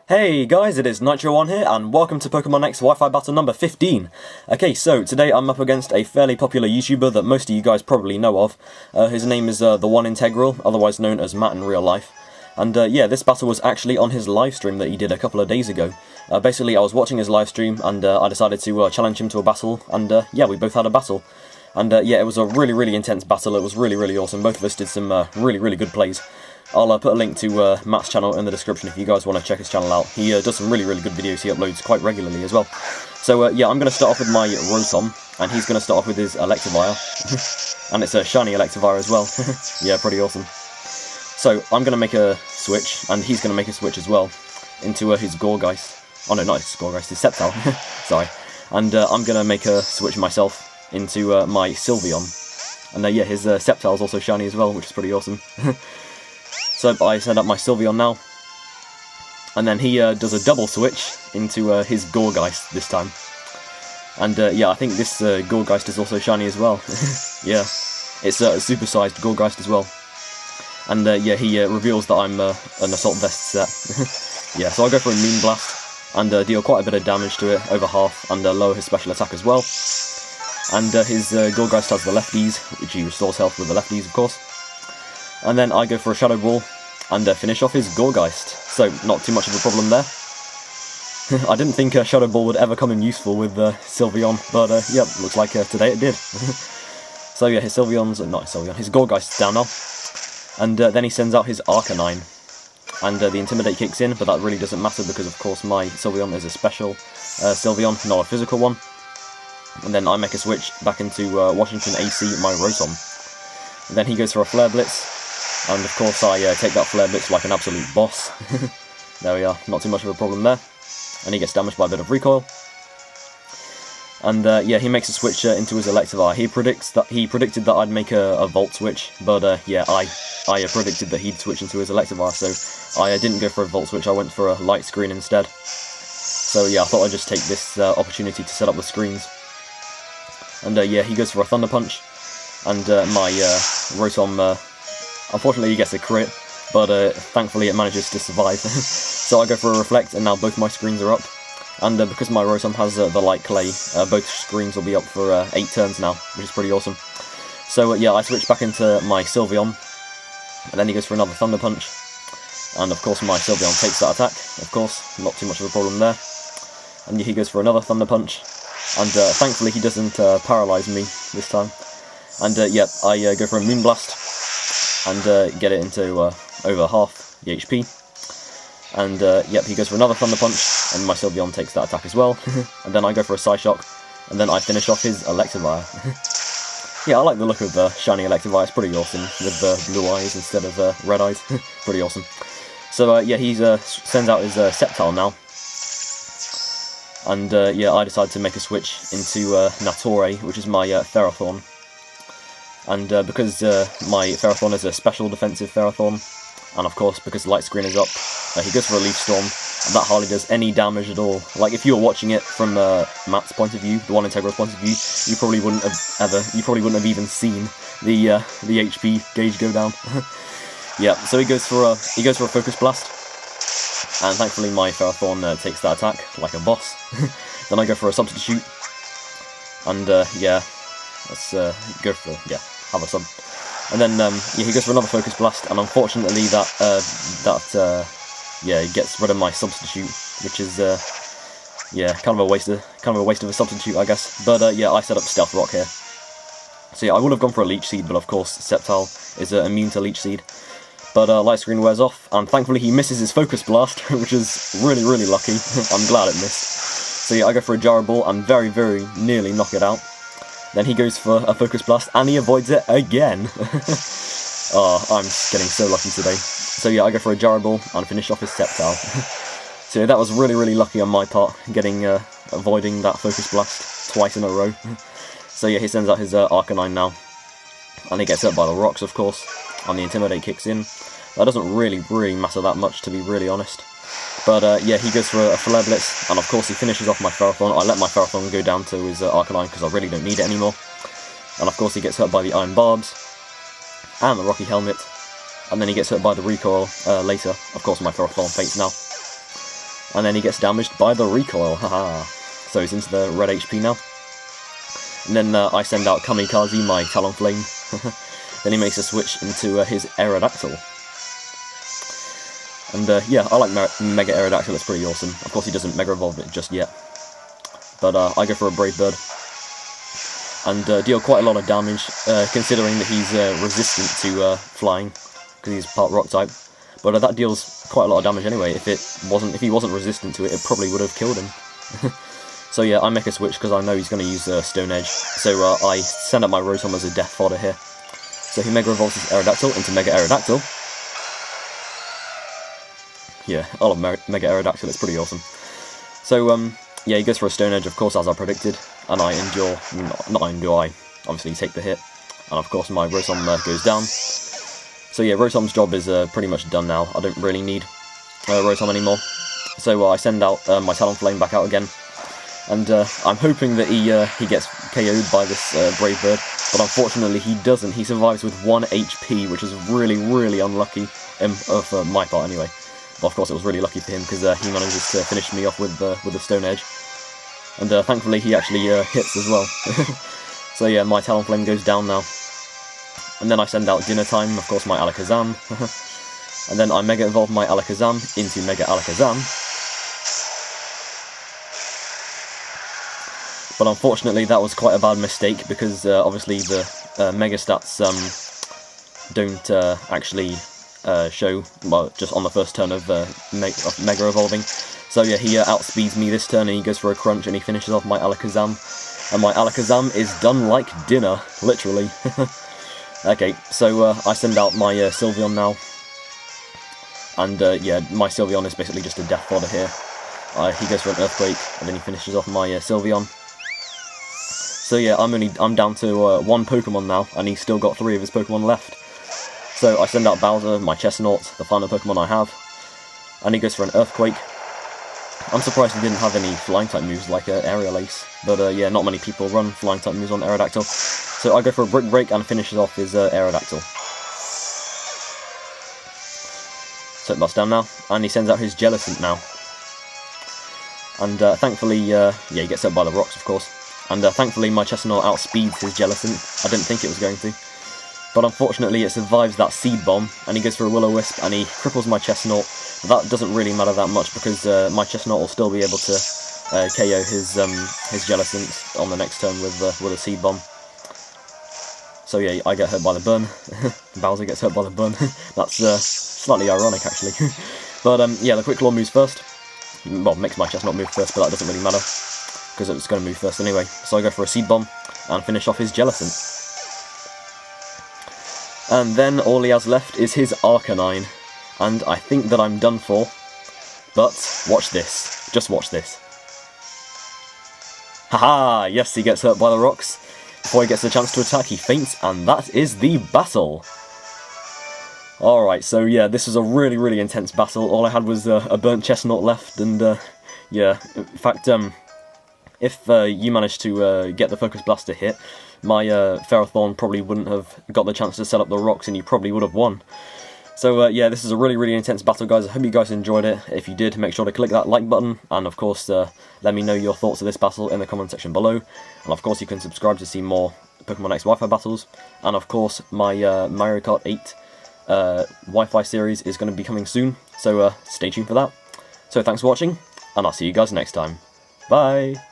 Hey guys, it is Nitro1 here, and welcome to Pokemon X Wi-Fi battle number 15. Okay, so today I'm up against a fairly popular YouTuber that most of you guys probably know of. His name is TheOneIntegral, otherwise known as Matt in real life. And yeah, this battle was actually on his live stream that he did a couple of days ago. Basically, I was watching his live stream, and I decided to challenge him to a battle, and yeah, we both had a battle. And yeah, it was a really intense battle. It was really awesome. Both of us did some really good plays. I'll put a link to Matt's channel in the description if you guys want to check his channel out. He does some really good videos. He uploads quite regularly as well. So yeah, I'm going to start off with my Rotom, and he's going to start off with his Electivire. And it's a shiny Electivire as well. Yeah, pretty awesome. So I'm going to make a switch, and he's going to make a switch as well, into his Gourgeist. Oh no, not his Gourgeist, his Sceptile. Sorry. And I'm going to make a switch myself into my Sylveon. And yeah, his Sceptile is also shiny as well, which is pretty awesome. So I set up my Sylveon now, and then he does a double switch into his Gourgeist this time. And yeah, I think this Gourgeist is also shiny as well. Yeah, it's a supersized Gourgeist as well. And yeah, he reveals that I'm an Assault Vest set. Yeah, so I go for a Moonblast, and deal quite a bit of damage to it, over half, and lower his special attack as well. And his Gourgeist has the lefties, which he restores health with the lefties, of course. And then I go for a Shadow Ball, and finish off his Gourgeist. So, not too much of a problem there. I didn't think Shadow Ball would ever come in useful with Sylveon, but yeah, looks like today it did. So yeah, his Sylveon's, not his Sylveon, his Gourgeist's down now. And then he sends out his Arcanine. And the Intimidate kicks in, but that really doesn't matter because of course my Sylveon is a special Sylveon, not a physical one. And then I make a switch back into Washington AC, my Rotom. And then he goes for a Flare Blitz. And of course I take that Flare Blitz like an absolute boss. There we are, not too much of a problem there. And he gets damaged by a bit of recoil. And yeah, he makes a switch into his Electivire. He predicted that I'd make a Volt switch, but yeah, I predicted that he'd switch into his Electivire, so I didn't go for a Volt switch, I went for a Light Screen instead. So yeah, I thought I'd just take this opportunity to set up the screens. And yeah, he goes for a Thunder Punch, and my Rotom, unfortunately he gets a crit, but thankfully it manages to survive. So I go for a Reflect, and now both my screens are up. And because my Rotom has the Light Clay, both screens will be up for 8 turns now, which is pretty awesome. So yeah, I switch back into my Sylveon, and then he goes for another Thunder Punch. And of course my Sylveon takes that attack, of course, not too much of a problem there. And he goes for another Thunder Punch, and thankfully he doesn't paralyze me this time. And yeah, I go for a Moonblast, and get it into over half the HP. And yep, he goes for another Thunder Punch, and my Sylveon takes that attack as well. And then I go for a Psyshock, and then I finish off his Electivire. Yeah, I like the look of shiny Electivire, it's pretty awesome, with blue eyes instead of red eyes. Pretty awesome. So yeah, he sends out his Sceptile now. And yeah, I decide to make a switch into Natori, which is my Ferrothorn. And because my Ferrothorn is a special defensive Ferrothorn, and of course because Light Screen is up, he goes for a Leaf Storm, and that hardly does any damage at all. Like, if you were watching it from Matt's point of view, the OneIntegral's point of view, you probably wouldn't have even seen the HP gauge go down. Yeah, so he goes for a Focus Blast, and thankfully my Ferrothorn takes that attack like a boss. Then I go for a Substitute, and yeah, let's go for, yeah, have a sub. And then yeah, he goes for another Focus Blast, and unfortunately yeah, he gets rid of my Substitute, which is yeah, kind of a waste of a Substitute, I guess. But yeah, I set up Stealth Rock here. So yeah, I would have gone for a Leech Seed, but of course Sceptile is immune to Leech Seed. But Light Screen wears off, and thankfully he misses his Focus Blast, which is really lucky. I'm glad it missed. So yeah, I go for a Gyro Ball and very nearly knock it out. Then he goes for a Focus Blast, and he avoids it again. Oh, I'm getting so lucky today. So yeah, I go for a Gyro Ball and finish off his Sceptile. So yeah, that was really lucky on my part, avoiding that Focus Blast twice in a row. So yeah, he sends out his Arcanine now, and he gets hit by the rocks, of course, and the Intimidate kicks in. That doesn't really matter that much, to be really honest. But yeah, he goes for a Flare Blitz, and of course he finishes off my Ferrothorn. I let my Ferrothorn go down to his Arcanine because I really don't need it anymore. And of course he gets hurt by the Iron Barbs, and the Rocky Helmet, and then he gets hit by the recoil later. Of course my Ferrothorn faints now. and then he gets damaged by the recoil, haha. So he's into the red HP now. And then I send out Kamikaze, my Talonflame. Then he makes a switch into his Aerodactyl. And yeah, I like Mega Aerodactyl, it's pretty awesome. Of course he doesn't Mega Evolve it just yet. But I go for a Brave Bird. And deal quite a lot of damage, considering that he's resistant to flying, because he's part Rock type. But that deals quite a lot of damage anyway. If he wasn't resistant to it, it probably would have killed him. So yeah, I make a switch because I know he's going to use Stone Edge. So I send out my Rotom as a death fodder here. So he Mega Evolves his Aerodactyl into Mega Aerodactyl. Yeah, I love Mega Aerodactyl, it's pretty awesome. So yeah, he goes for a Stone Edge, of course, as I predicted, and I endure, I obviously take the hit, and of course my Rotom goes down. So yeah, Rotom's job is pretty much done now. I don't really need Rotom anymore. So I send out my Talonflame back out again, and I'm hoping that he gets KO'd by this Brave Bird, but unfortunately he doesn't. He survives with 1 HP, which is really, really unlucky, for my part anyway. But of course it was really lucky for him, because he manages to finish me off with the Stone Edge. And thankfully he actually hits as well. So yeah, my Talonflame goes down now. And then I send out Dinner Time, of course my Alakazam. And then I Mega Evolve my Alakazam into Mega Alakazam. But unfortunately that was quite a bad mistake, because obviously the Mega Stats don't actually show, well, just on the first turn of Mega Evolving. So yeah, he outspeeds me this turn, and he goes for a Crunch, and he finishes off my Alakazam. And my Alakazam is done like dinner, literally. Okay, so I send out my Sylveon now. And yeah, my Sylveon is basically just a death fodder here. He goes for an Earthquake, and then he finishes off my Sylveon. So yeah, I'm down to 1 Pokemon now, and he's still got 3 of his Pokemon left. So I send out Bowser, my Chestnut, the final Pokemon I have, and he goes for an Earthquake. I'm surprised he didn't have any Flying-type moves like Aerial Ace, but yeah, not many people run Flying-type moves on Aerodactyl. So I go for a Brick Break and finishes off his Aerodactyl. So that's down now, and he sends out his Jellicent now. And thankfully, yeah, he gets hit by the rocks, of course. And thankfully my Chestnut outspeeds his Jellicent. I didn't think it was going to. But unfortunately it survives that Seed Bomb, and he goes for a Will-O-Wisp, and he cripples my Chestnut. That doesn't really matter that much, because my Chestnut will still be able to KO his Jellicent on the next turn with a Seed Bomb. So yeah, I get hurt by the burn. Bowser gets hurt by the burn. That's slightly ironic, actually. But yeah, the Quick Claw moves first. Well, makes my Chestnut move first, but that doesn't really matter, because it's going to move first anyway. So I go for a Seed Bomb and finish off his Jellicent. And then all he has left is his Arcanine, and I think that I'm done for. But watch this, just watch this. Haha! Yes, he gets hurt by the rocks. Before he gets the chance to attack, he faints, and that is the battle. Alright, so yeah, this was a really, really intense battle. All I had was a burnt Chestnut left, and yeah, in fact, if you managed to get the Focus Blast to hit, my Ferrothorn probably wouldn't have got the chance to set up the rocks, and you probably would have won. So yeah, this is a really, really intense battle, guys. I hope you guys enjoyed it. If you did, make sure to click that like button, and of course, let me know your thoughts of this battle in the comment section below. And of course, you can subscribe to see more Pokemon X Wi-Fi battles. And of course, my Mario Kart 8 Wi-Fi series is going to be coming soon, so stay tuned for that. So thanks for watching, and I'll see you guys next time. Bye!